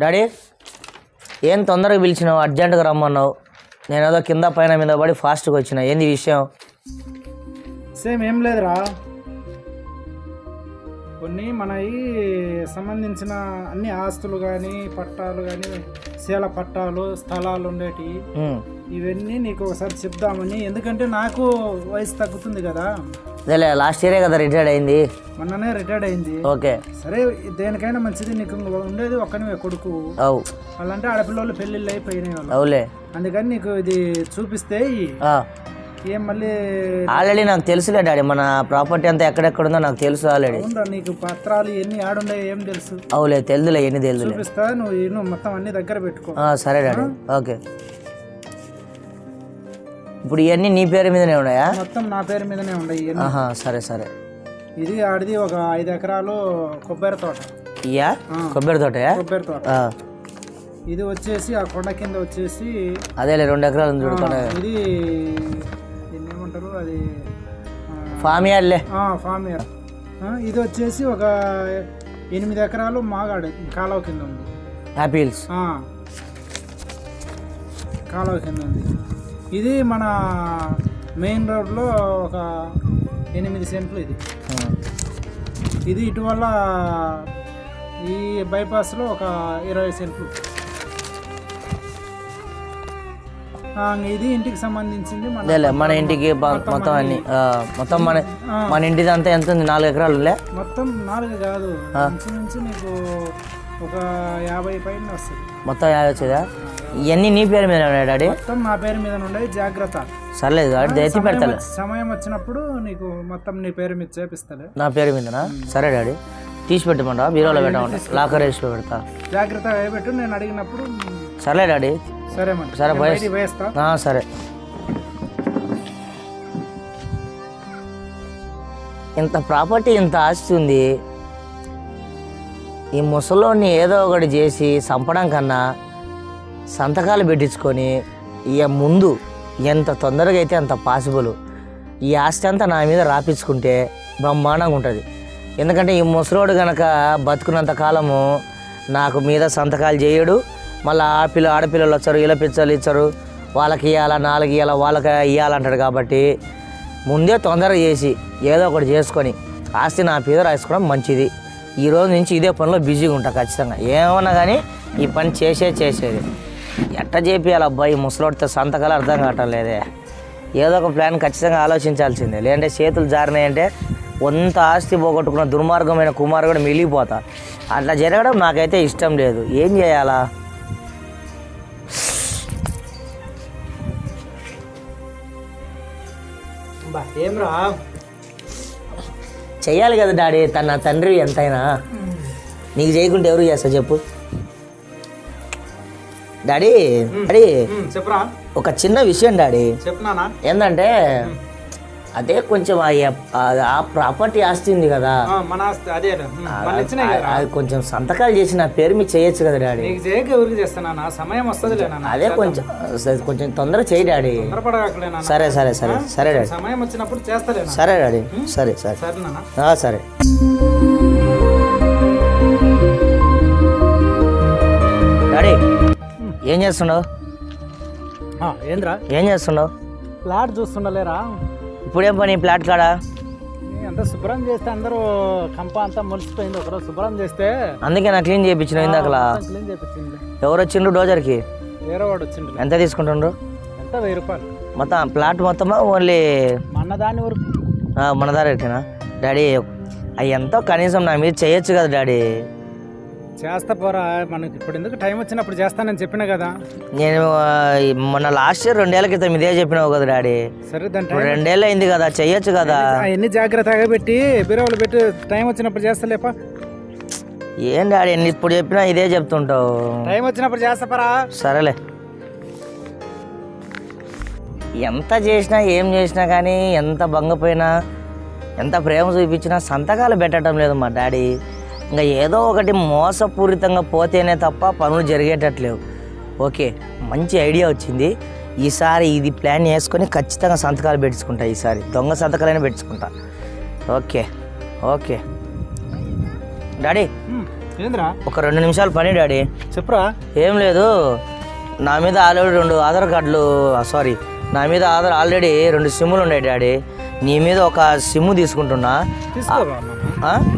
Daddy ఏం తొందరగా పిలిచినావు, అర్జెంటుగా రమ్మన్నావు. నేను ఏదో కింద పైన మీద పడి ఫాస్ట్గా వచ్చిన. ఏంది విషయం? సేమ్ ఏం లేదురా, కొన్ని మనకి సంబంధించిన అన్ని ఆస్తులు కానీ పట్టాలు కానీ శీల పట్టాలు స్థలాలు ఉండేటి ఇవన్నీ నీకు ఒకసారి చెప్దామని. ఎందుకంటే నాకు వయసు తగ్గుతుంది కదా. అదేలే, లాస్ట్ ఇయరే కదా రిటైర్డ్ అయింది. మొన్ననే రిటైర్డ్ అయింది. ఓకే, సరే దేనికైనా మంచిది. నీకు ఉండేది ఒక్కనివే కొడుకు. అవు వాళ్ళంటే ఆడపిల్లలు పెళ్ళిళ్ళు అయిపోయినాయి వాళ్ళు. అవులే, అందుకని నీకు ఇది చూపిస్తే ఏం మళ్ళీ ఆల్రెడీ నాకు తెలుసులే డాడీ. మన ప్రాపర్టీ అంతా ఎక్కడెక్కడ ఉందో నాకు తెలుసు ఆల్రెడీ. నీకు పత్రాలు ఎన్ని ఆడున్నాయి ఏం తెలుసు? అవులే, తెలుదులే, ఎన్ని తెలుదులే. చూపిస్తా, నువ్వు మొత్తం అన్ని దగ్గర పెట్టుకో. సరే డాడీ. ఓకే, ఇప్పుడు ఇవన్నీ నీ పేరు మీదనే ఉన్నాయా? మొత్తం నా పేరు మీదనే ఉన్నాయి. సరే సరే. ఇది ఆడిది ఒక 5 ఎకరాలు కొబ్బరి తోట. ఇయా కొబ్బరి తోట? కొబ్బరి తోట. ఇది వచ్చేసి ఆ కొండ కింద వచ్చేసి అదేలే 2 ఎకరాలు ఉంది చూడు. ఇది ఏమంటారు, అది ఫామ్ యార్డ్లే. Form yard. ఇది వచ్చేసి ఒక 8 ఎకరాలు మాగాడు కాలువ కింద ఉంది. యాపిల్స్ కాలువ కింద ఉంది. ఇది మన మెయిన్ రోడ్లో ఒక 8 సెంట్లు. ఇది ఇటీవల ఈ బైపాస్లో ఒక 20 సెంట్లు. ఇది ఇంటికి సంబంధించింది. మన ఇంటికి మొత్తం అన్ని మొత్తం మన ఇంటిది అంతా ఎంత ఉంది? 4 ఎకరాలు. మొత్తం 4 కాదు, నుంచి నీకు ఒక 50 పైన వస్తుంది. మొత్తం 50 వచ్చేదా? ఇవన్నీ నీ పేరు మీద ఉన్నాయి డాడీ? మొత్తం నా పేరు మీద ఉండేది. జాగ్రత్త. సర్లేదు ఎత్తి పెడతా. సమయం వచ్చినప్పుడు నీకు మొత్తం నీ పేరు మీద చేపిస్తాను. నా పేరు మీదనా? సరే డాడీ, తీసి పెట్టమంటా, బీరోలో పెట్టమంటా, లాకర్ రేస్లో పెడతా. జాగ్రత్తగా పెట్టు, నేను అడిగినప్పుడు. సరే డాడీ. సరే సరే పోయేస్తా. సరే. ఇంత ప్రాపర్టీ, ఇంత ఆస్తి ఉంది. ఈ ముసలోని ఏదో ఒకటి చేసి చంపడం కన్నా సంతకాలు పెట్టించుకొని ఇక ముందు ఎంత తొందరగా అయితే అంత పాసిబుల్ ఈ ఆస్తి అంతా నా మీద రాపించుకుంటే బ్రహ్మాండంగా ఉంటుంది. ఎందుకంటే ఈ ముసలోడు కనుక బతుకున్నంత కాలము నాకు మీద సంతకాలు చేయడు. మళ్ళీ ఆడపిల్లలు వచ్చారు, ఇలా పిచ్చలు ఇచ్చారు, వాళ్ళకి ఇవ్వాలా, 4 ఇవ్వాలా, వాళ్ళకి ఇవ్వాలంటాడు. కాబట్టి ముందే తొందరగా చేసి ఏదో ఒకటి చేసుకొని ఆస్తి నా మీద రాసుకోవడం మంచిది. ఈ రోజు నుంచి ఇదే పనిలో బిజీగా ఉంటా ఖచ్చితంగా. ఏమన్నా కానీ ఈ పని చేసేది. ఎట్ట చేపియాలి అబ్బాయి ముసలోడితో సంతకాలు అర్థం కావటం లేదే. ఏదో ఒక ప్లాన్ ఖచ్చితంగా ఆలోచించాల్సిందే. లేదంటే చేతులు జారినాయంటే కొంత ఆస్తి పోగొట్టుకున్న దుర్మార్గమైన కుమారుడు మిగిలిపోతా. అట్లా జరగడం నాకైతే ఇష్టం లేదు. ఏం చేయాలా? ఏమ్రా చెయ్యాలి కదా డాడీ. నా తండ్రి ఎంతైనా నీకు చేయకుంటే ఎవరు చేస్తా చెప్పు డాడీ. చెప్పరా, ఒక చిన్న విషయం డాడీ. చెప్పనా? ఏంటంటే అదే కొంచెం ఆ ప్రాపర్టీ ఆస్తి ఉంది కదా, అది కొంచెం సంతకాలు చేసి నా పేరు మీకు చేయొచ్చు కదా డాడీ. అదే కొంచెం తొందర చేయి డాడీ. సరే సరే సరే సరే డాడీ. సమయం వచ్చినప్పుడు చేస్తా. సరే డాడీ. సరే సరే సరే. డాడీ ఏం చేస్తున్నావు? ఏం చేస్తున్నావు? ఫ్లాట్ చూస్తుండలేరా? ఇప్పుడేం పని ప్లాట్ కాడా? అంతా శుభ్రం చేస్తే అందరూ కంప అంతా ములిసిపోయింది. ఒకరోజు శుభ్రం చేస్తే అందుకే నా క్లీన్ చేయించిన. ఇందాకలా క్లీన్ చేయించింది. ఎవరు వచ్చిండ్రు డోజర్కి? వేరే వాడు వచ్చిండ్రు. ఎంత తీసుకుంటుండ్రు? ఎంత 1000 రూపాయలు. మొత్తం ప్లాట్ మొత్తమా ఓన్లీ మన వరకు? మన దారేనా డాడీ? అవి ఎంతో కనీసం నా మీద చేయొచ్చు కదా డాడీ. చేస్తా పోరా, మనకి ఇప్పుడు ఎందుకు, టైం వచ్చినప్పుడు చేస్తానని చెప్పినా కదా. నేను మొన్న లాస్ట్ ఇయర్ 2 ఏళ్ల క్రితం ఇదే చెప్పినావు కదా డాడీ. సరే, దాని 2 ఏళ్ళు అయింది కదా, చెయ్యొచ్చు కదా. ఎన్ని జాగ్రత్తగా పెట్టి బీరువాలో పెట్టి టైం వచ్చినప్పుడు చేస్తలేపా. ఏం డాడీ ఇప్పుడు చెప్పినా ఇదే చెప్తుంటావు. టైం వచ్చినప్పుడు చేస్తాపరా. సరేలే. ఎంత చేసినా ఏం చేసినా కానీ, ఎంత బంగపోయినా, ఎంత ప్రేమ చూపించినా సంతకాలు పెట్టడం లేదు మా డాడీ. ఇంకా ఏదో ఒకటి మోసపూరితంగా పోతేనే తప్ప పనులు జరిగేటట్లేవు. ఓకే, మంచి ఐడియా వచ్చింది. ఈసారి ఇది ప్లాన్ చేసుకొని ఖచ్చితంగా సంతకాలు పెట్టించుకుంటా. ఈసారి దొంగ సంతకాలైనా పెట్టించుకుంటా. ఓకే డాడీ, ఏంద్రా? ఒక 2 నిమిషాలు పని డాడీ. చెప్పురా. ఏం లేదు, నా మీద ఆల్రెడీ 2 ఆధార్ కార్డులు నా మీద ఆల్రెడీ 2 సిమ్ములు ఉన్నాయి డాడీ. నీ మీద ఒక సిమ్ము తీసుకుంటున్నా.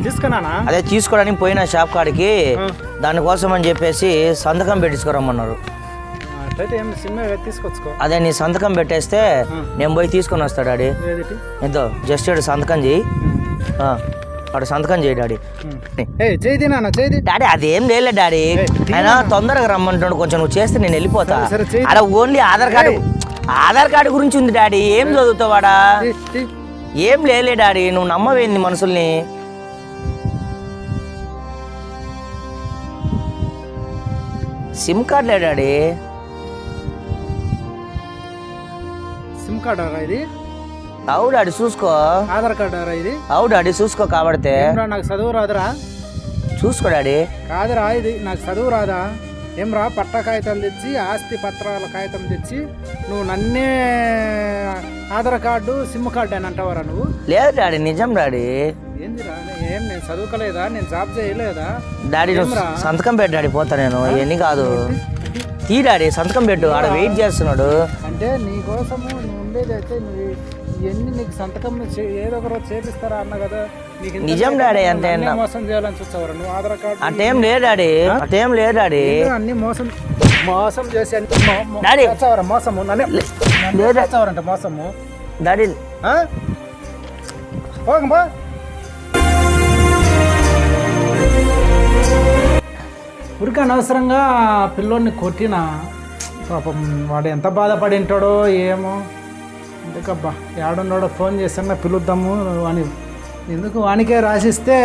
తీసుకున్నానా? అదే తీసుకోవడానికి పోయిన షాప్ కాడికి, దానికోసం అని చెప్పేసి సంతకం పెట్టించుకోరమ్మన్నారు. తీసుకొచ్చుకో. అదే నీ సంతకం పెట్టేస్తే నేను పోయి తీసుకొని వస్తా డాడీ. ఎంతో జస్ట్ సంతకం చేయి, వాడు సంతకం చేయి డాడీ. డాడీ అదేం లేదు డాడీ, ఆయన తొందరగా రమ్మంటాడు, కొంచెం నువ్వు చేస్తే నేను వెళ్ళిపోతా. అలా ఓన్లీ ఆధార్ కార్డు గురించి ఉంది డాడీ. ఏం చదువుతావాడా? ఏం లేలే డాడీ, నువ్వు నమ్మవేంది మనుషుల్ని. సిమ్ కార్డ్ లే డాడీ. సిమ్ కార్డ్ ఇది? అవు డాడీ చూసుకో. ఆధార్ కార్డు ఇది? అవు డాడీ చూసుకో. కాబడితే నాకు చదువు రాదురా? చూసుకో డాడీ. కాదురా, ఇది నాకు చదువు రాదా? ఏం రా, పట్ట కాగితం తెచ్చి, ఆస్తి పత్రాల కాగితం తెచ్చి నువ్వు నన్నే ఆధార్ కార్డు సిమ్ కార్డు అని అంటావరా నువ్వు? లేదు డాడీ, నిజం డాడీ. ఏందిరా? ఏం నేను చదువుకోలేదా? నేను జాబ్ చేయలేదా డాడీ? సంతకం పెట్టు డాడీ, పోతా నేను. ఇవన్నీ కాదు, తీ డాడీ సంతకం పెట్టు. ఆడ వెయిట్ చేస్తున్నాడు. అంటే నీకోసము నువ్వు ఉండేది అయితే నువ్వు ఇవన్నీ నీకు సంతకం ఏదో ఒక రోజు చేపిస్తారా అన్న కదా. నిజం డాడీ. అంతే మోసం చేయాలని చూస్తావరా నువ్వు? ఆధార్ కార్డు అటేం లేదు డాడీ, అటేం లేదు డాడీ. అన్ని మోసం చేసి డాడీ మోసము చేస్తావారంట మోసము డాడీ. పోగంబా. ఊరికే అనవసరంగా పిల్లోడిని కొట్టిన పాపం వాడు ఎంత బాధపడి ఉంటాడో ఏమో. ఎందుకబ్బా ఏడున్నాడో ఫోన్ చేస్తున్నా పిలుద్దాము అని. ఎందుకు వానికే రాసిస్తే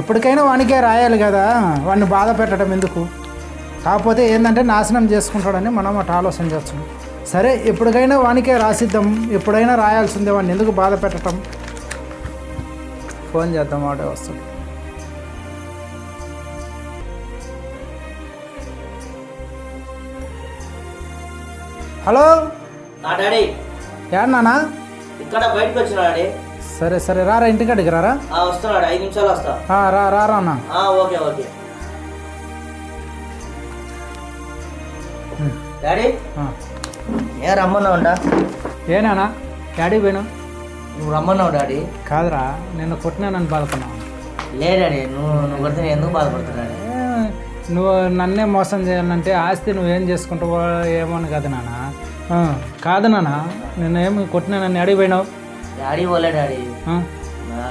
ఎప్పటికైనా వానికే రాయాలి కదా, వాడిని బాధ పెట్టడం ఎందుకు? కాకపోతే ఏంటంటే నాశనం చేసుకుంటాడని మనం అటు ఆలోచన చేస్తున్నాం. సరే ఎప్పటికైనా వానికే రాసిద్దాం, ఎప్పుడైనా రాయాల్సిందే, వాడిని ఎందుకు బాధ పెట్టడం. ఫోన్ చేద్దాం, వాడే వస్తాడు. Hello daddy. ఏడన్నా? ఇక్కడ బయటకు వచ్చినా డాడీ. సరే సరే రారా, ఇంటికాడికి రారా. వస్తున్నాడు, 5 నిమిషాలు వస్తా. రారా అన్న. Okay okay daddy. ఏ రమ్మన్నావు అంట? ఏనా డాడీ పోయినా? నువ్వు రమ్మన్నావు డాడీ. కాదురా, నిన్ను కొట్టినానని బాధపడినావు. లే డాడీ, నువ్వు కొడితే నేను ఎందుకు బాధపడుతున్నాడు? నువ్వు నన్నే మోసం చేయాలంటే ఆస్తి నువ్వేం చేసుకుంటావో ఏమో అని కాదు నాన్న. కాదు నాన్న, నిన్నేమి కొట్టినానని అడిగిపోయినావు? డాడీ పోలే డాడీ,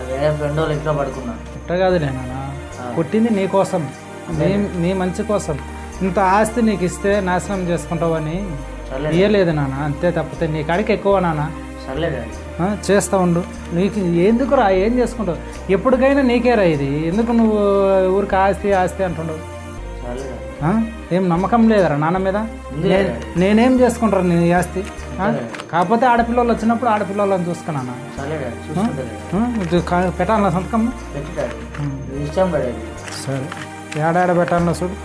వేరే ఫ్రెండ్ వాళ్ళు ఇంట్లో పడుకున్నా. ఇట్ట కాదులే నాన్న, కొట్టింది నీ కోసం, నీ మంచి కోసం. ఇంత ఆస్తి నీకు ఇస్తే నాశనం చేసుకుంటావని ఇయ్యలేదు నాన్న, అంతే. తప్పితే నీ కాడికి ఎక్కువ నాన్న. సర్లే డాడీ, చేస్తూ ఉండు. నీకు ఎందుకు రా, ఏం చేసుకుంటావు? ఎప్పటికైనా నీకే రా ఇది. ఎందుకు నువ్వు ఊరికి ఆస్తి అంటుండవు? ఏం నమ్మకం లేదరా నాన్న మీద? నేనేం చేసుకుంటారు నీ ఆస్తి? కాకపోతే ఆడపిల్లలు వచ్చినప్పుడు ఆడపిల్లలను చూసుకున్నానా? పెట్టాలన్నా సంతకం? సరే, ఏడాడ పెట్టాలన్నా చూడు.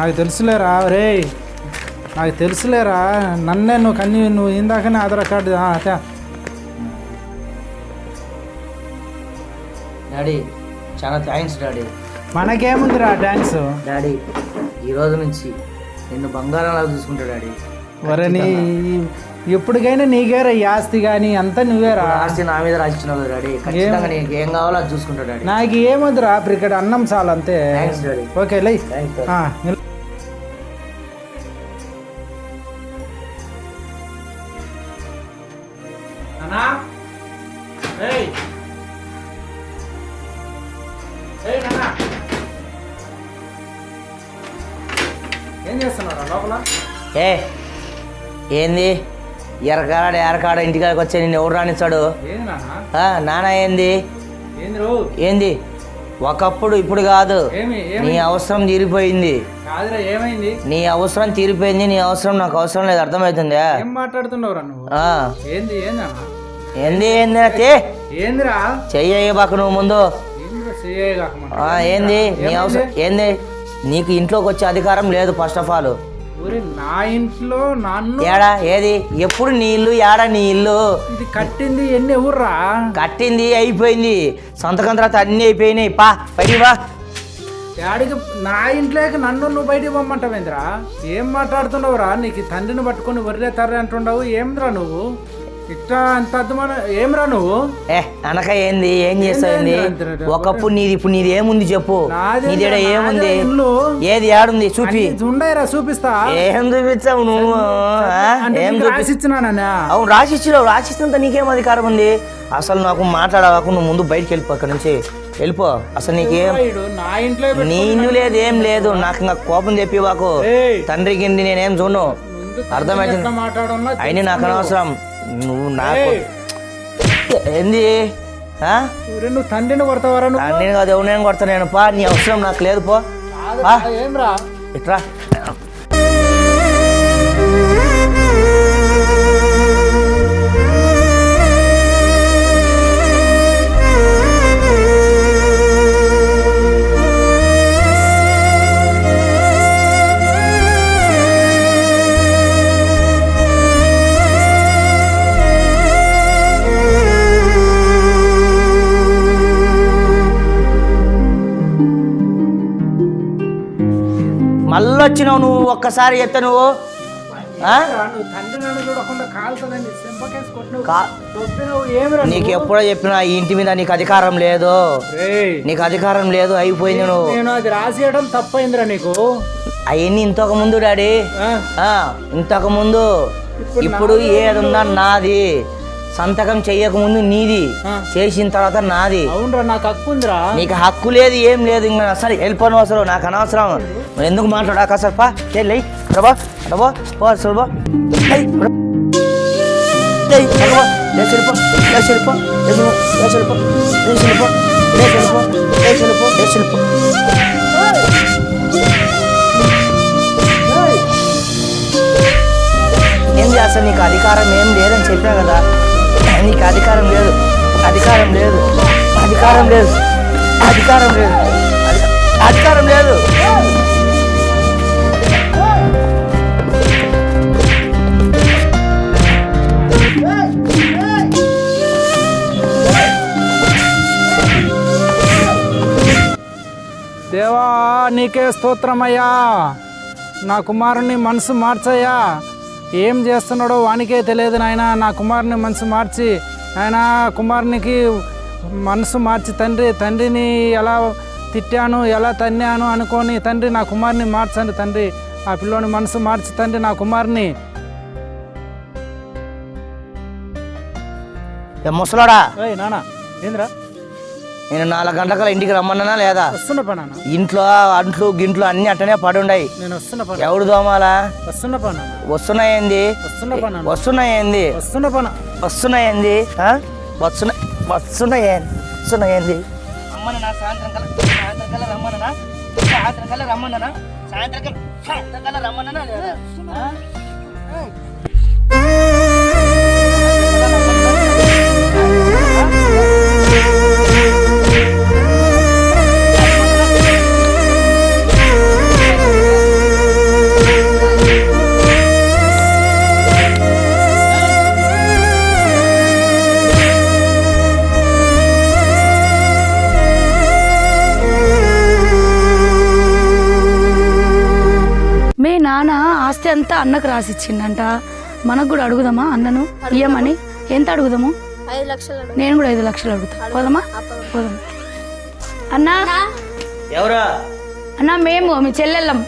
నాకు తెలుసులేరా రే, నాకు తెలుసులేరా. నన్నే నువ్వు ఇందాకనే ఆధార్ కార్డు. డాడీ చాలా థ్యాంక్స్ డాడీ. మనకేముందిరా థ్యాంక్స్ డాడీ. ఈ రోజు నుంచి నిన్ను బంగారంలా చూసుకుంటా డాడీ. వరని ఎప్పటికైనా నీకేరా ఈ ఆస్తి కానీ అంతా నువ్వేరా. ఆస్తి నా మీద రాసిచ్చినావు డాడీ. ఖచ్చితంగా నీకు ఏం కావాలో అది చూసుకుంటా డాడీ. నాకు ఏముందిరా, ఇక్కడ అన్నం చాలు అంతే. Thanks daddy. ఓకే లై. ఏం చేస్తున్నారా లోపల? ఏంది ఎరకాడ ఇంటికాడికి వచ్చే నిన్ను ఎవరు రానిస్తాడు? నాన్న ఏంది ఏంది? ఒకప్పుడు ఇప్పుడు కాదు, నీ అవసరం తీరిపోయింది. నీ అవసరం తీరిపోయింది, నీ అవసరం నాకు అవసరం లేదు. అర్థమవుతుందా? ఏం మాట్లాడుతున్నావురా నువ్వు? ఏంది ఏందిరా? చెయ్యబాకు నువ్వు ముందు. ఏంది నీ అవసరం? ఏంది? నీకు ఇంట్లోకి వచ్చే అధికారం లేదు. ఫస్ట్ ఆఫ్ ఆల్ ఊరే నా ఇంట్లో నన్ను ఏడా ఏది ఎప్పుడు నీ ఇల్లు ఏడా నీ ఇల్లు ఇది కట్టింది ఎన్ని ఊర్రా కట్టింది అయిపోయింది సంతకం తర్వాత అన్నీ అయిపోయినాయి పా బయటికి పా డాడీకి నా ఇంట్లోకి నన్ను నువ్వు బయటికి పొమ్మంటావేంద్రా ఏం మాట్లాడుతున్నావురా నీకు తండ్రిని పట్టుకొని వర్రే తర్రే అంటుండవు ఏంద్రా నువ్వు ఇట్లా అంత అర్థమైన ఏమ్రా నువ్వు అనక ఏంది ఏం చేస్తావు ఒకప్పుడు నీది ఇప్పుడు నీది ఏముంది చెప్పు నీది ఏముంది ఏది ఏడుంది చూపి ఉండరా చూపిస్తా ఏం చూపించావు నువ్వు ఏం రాసిచ్చినా అవును రాసిచ్చినావు రాసిచ్చినంత నీకేం అధికారం ఉంది అసలు నాకు మాట్లాడవాకు నువ్వు ముందు బయటకు వెళ్ళిపో అక్కడ నుంచి వెళ్ళిపో అసలు నీకేం నా ఇంట్లో నీ ఇల్లు లేదు ఏం లేదు నాకు ఇంకా కోపం చెప్పివాకు తండ్రికి నేనేం చూడను అర్థమైంది అయినా నాకు అనవసరం నువ్వు నాకు ఏంది నువ్వు తండ్రిని కొడతావరా తండ్రిని కాదు ఎవరినైనా కొడతా నేను పా నీ అవసరం నాకు లేదు పో ఏమ్రా ఇట్రా మళ్ళీ వచ్చినావు నువ్వు ఒక్కసారి చెప్తా నువ్వు నీకు ఎప్పుడో చెప్పినా ఈ ఇంటి మీద నీకు అధికారం లేదు నీకు అధికారం లేదు అయిపోయింది నువ్వు నేను అది రాసేయడం తప్పైందిరా నీకు అవన్నీ ఇంతకు ముందు డాడీ ఇంతకు ముందు ఇప్పుడు ఏదుందా నాది సంతకం చెయ్యక ముందు నీది చేసిన తర్వాత నాది అవునరా నాకు హక్కు ఉందిరా నీకు హక్కు లేదు ఏం లేదు ఇంకా అసలు వెళ్ళిపోను అసలు నాకు అనవసరం నువ్వు ఎందుకు మాట్లాడాక అసలు పా చెల్లి ప్రభా ప్రభా పో అసలు బా ఏంది అసలు నీకు అధికారం ఏం లేదని చెప్పా కదా నీకు అధికారం లేదు అధికారం లేదు అధికారం లేదు అధికారం లేదు అధికారం లేదు దేవా నీకే స్తోత్రమయ్యా నా కుమారుని మనసు మార్చయ్యా ఏం చేస్తున్నాడో వానికే తెలియదు నాయన నా కుమారుని మనసు మార్చి ఆయన కుమారునికి మనసు మార్చి తండ్రిని ఎలా తిట్టాను ఎలా తన్నాను అనుకొని తండ్రి నా కుమారుని మార్చండి తండ్రి ఆ పిల్లోని మనసు మార్చి తండ్రి నా కుమారుని ముసలాడా నానా ఏంద్రా నేను 4 గంటల ఇంటికి రమ్మన్నా లేదా వస్తున్నా పనా ఇంట్లో అంట్లు గింట్లు అన్ని అట్టనే పడుండాయి నేను వస్తున్నా పనా ఎవడు దోమాలా వస్తున్నా పనా వస్తున్నాయింది వస్తున్నా పనా వస్తున్నాయింది వస్తున్నా పనా వస్తున్నాయింది వస్తున్నాయింది రమ్మన్నా సాయంత్రం కల్లా రమ్మన్నా సాయంత్రం కల్లా రమ్మన్నా సాయంత్రం కల్లా రమ్మన్నా మీ నాన్న ఆస్తి అంతా అన్నకు రాసిచ్చిండంట మనకు కూడా అడుగుదామా అన్నను ఇయ్యమని ఎంత అడుగుదాము 5 లక్షలు నేను కూడా 5 లక్షలు అడుగుతా పోదామా పోదాం అన్నా ఎవరా అన్నా మేము మీ చెల్లెళ్ళం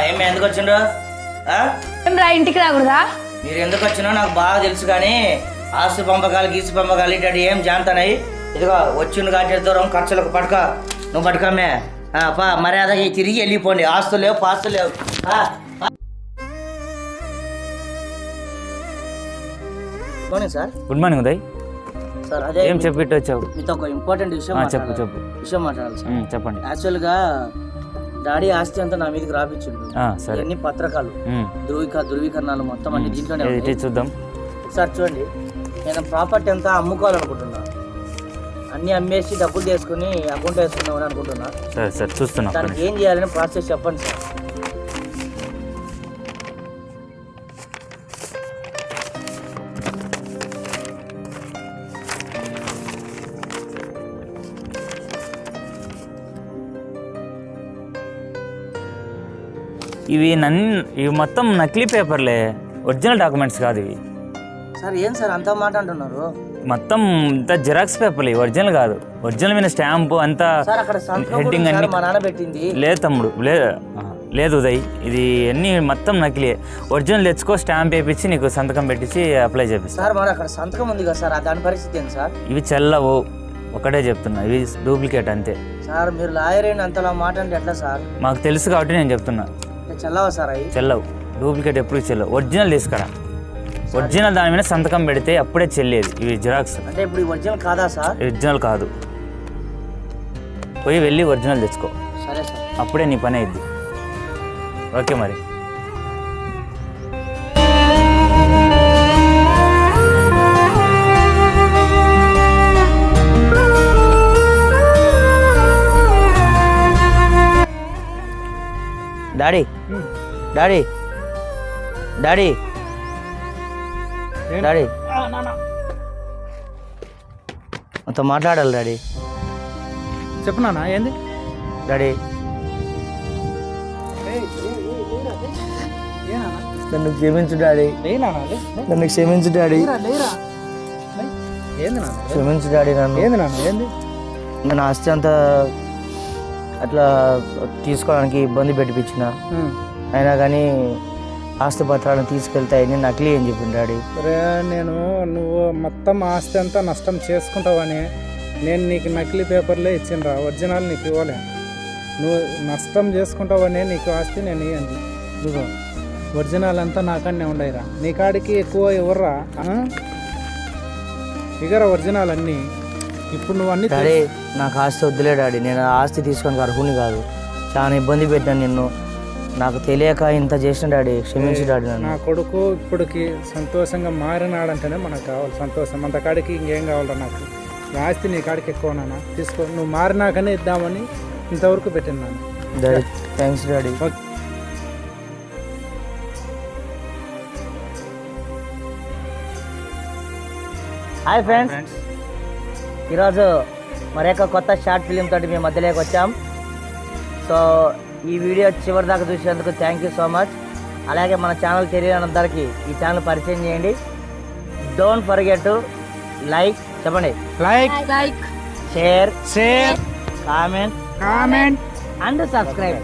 ఏమి ఎందుకు వచ్చిండ్రు ఏం రా ఇంటికి రాకూడదా మీరు ఎందుకు వచ్చినా నాకు బాగా తెలుసు కానీ ఆస్తి పంపకాలు గీసి పంపకాలు ఇటు ఏం జాంతనాయి ఇదిగో వచ్చిండు కాబట్టి దూరం ఖర్చులకు పట్టుక నువ్వు పట్టుకమ్మే పా మర్యాదకి తిరిగి వెళ్ళిపోండి ఆస్తులు లేవు పాస్తులు లేవు sir good morning Uday sir అదే ఏం చెప్పిట్టు వచ్చావు మీతో ఒక ఇంపార్టెంట్ విషయం విషయం మాట్లాడాలి సార్ చెప్పండి యాక్చువల్గా డాడీ ఆస్తి అంతా నా మీదకి రాపించిండు అన్ని పత్రకాలు ధృవీకరణాలు మొత్తం అన్ని దీంట్లోనే చూద్దాం ఒకసారి చూడండి నేను ప్రాపర్టీ అంతా అమ్ముకోవాలనుకుంటున్నా అన్ని అమ్మేసి డబ్బులు తీసుకుని అకౌంట్ వేసుకుందామని అనుకుంటున్నా సరే చూస్తున్నా దానికి ఏం చేయాలని ప్రాసెస్ చెప్పండి సార్ ఇవి మొత్తం నకిలీ పేపర్లే, ఒరిజినల్ డాక్యుమెంట్స్ కాదు ఇవి. సార్ ఏం సార్ అంత మాట అంటున్నారు? మొత్తం ఇంత జిరాక్స్ పేపర్లు, ఒరిజినల్ కాదు. ఒరిజినల్ మీద స్టాంపు అంతా సార్ అక్కడ సంతకం కూడా హెడ్డింగ్ ఉంది అన్ని సార్, మా నాన్న పెట్టింది. లేదు తమ్ముడు, లేదు ఉదయ్, ఇది అన్నీ మొత్తం నకిలీ. ఒరిజినల్ తెచ్చుకో, స్టాంప్ వేయించి నీకు సంతకం పెట్టించి అప్లై చేపిస్తా. సార్ మరి అక్కడ సంతకం ఉంది కదా సార్, దాని పరిస్థితి ఏంటి సార్? ఇవి చెల్లవు, ఒకటే చెప్తున్నా, ఇవి డూప్లికేట్ అంతే. సార్ మీరు లాయర్ అయిన అంతలా మాట అంటే ఎట్లా సార్? మాకు తెలుసు కాబట్టి నేను చెప్తున్నా, అంటే చెల్లవా సార్ అవి? చెల్లవు. డూప్లికేట్ ఎప్పుడు చెల్లవు. ఒరిజినల్ తీసుకురా, ఒరిజినల్ దాని మీద సంతకం పెడితే అప్పుడే చెల్లేది. ఇవి జిరాక్స్. అంటే ఇప్పుడు ఒరిజినల్ కాదా సార్? ఒరిజినల్ కాదు, పోయి వెళ్ళి ఒరిజినల్ తెచ్చుకో, సరే సార్. అప్పుడే నీ పని అయింది. ఓకే మరి. డాడీ డాడీ డాడీ డాడీ నాతో మాట్లాడాలి డాడీ. చెప్పు నాన్న, ఏంది? డాడీ నన్ను క్షమించు డాడీ, నన్ను క్షమించు డాడీ, ఏంది నాన్న? క్షమించు డాడీ నన్ను. ఏంది నాన్న? ఏంది? నేను ఆస్తి అంతా అట్లా తీసుకోవడానికి ఇబ్బంది పెట్టిపించిన, అయినా కానీ ఆస్తి పత్రాలను తీసుకెళ్తాయని నకిలీ అని చెప్పింది డాడీ. రే నువ్వు మొత్తం ఆస్తి అంతా నష్టం చేసుకుంటావని నేను నీకు నకిలీ పేపర్లే ఇచ్చిండ్రా, ఒరిజినల్ నీకు ఇవ్వలే. నువ్వు నష్టం చేసుకుంటావని నీకు ఆస్తి నేను ఇవ్వండి. నువ్వు ఒరిజినల్ అంతా నాకన్నే ఉండయిరా, నీ కాడికి ఎక్కువ ఎవర్రా ఇగరా ఒరిజినల్ అన్నీ. ఇప్పుడు నువ్వు అన్ని డాడీ నాకు ఆస్తి వద్దులే డాడీ, నేను ఆస్తి తీసుకోవడానికి అర్హుని కాదు. చాలా ఇబ్బంది పెట్టాను నిన్ను, నాకు తెలియక ఇంత చేసిన డాడీ, క్షమించు డాడీ నన్ను. నా కొడుకు ఇప్పటికి సంతోషంగా మారినాడంటేనే మనకు కావాలి సంతోషం. అంత కాడికి ఇంకేం కావాలరా నాకు? ఈ ఆస్తి నీ కాడికి ఎక్కువ నాన్న, తీసుకో. నువ్వు మారినాకనే ఇద్దామని ఇంతవరకు పెట్టింది నాన్న. Daddy thanks daddy. Hi friends, ఈరోజు మరొక కొత్త షార్ట్ ఫిలిం తోటి మీ మధ్యలోకి వచ్చాం. సో ఈ వీడియో చివరి దాకా చూసినందుకు థ్యాంక్ యూ సో మచ్. అలాగే మన ఛానల్ తెలియనందరికీ ఈ ఛానల్ పరిచయం చేయండి. డోంట్ ఫర్గెట్ టు లైక్, చెప్పండి, like, share, share, comment comment and subscribe.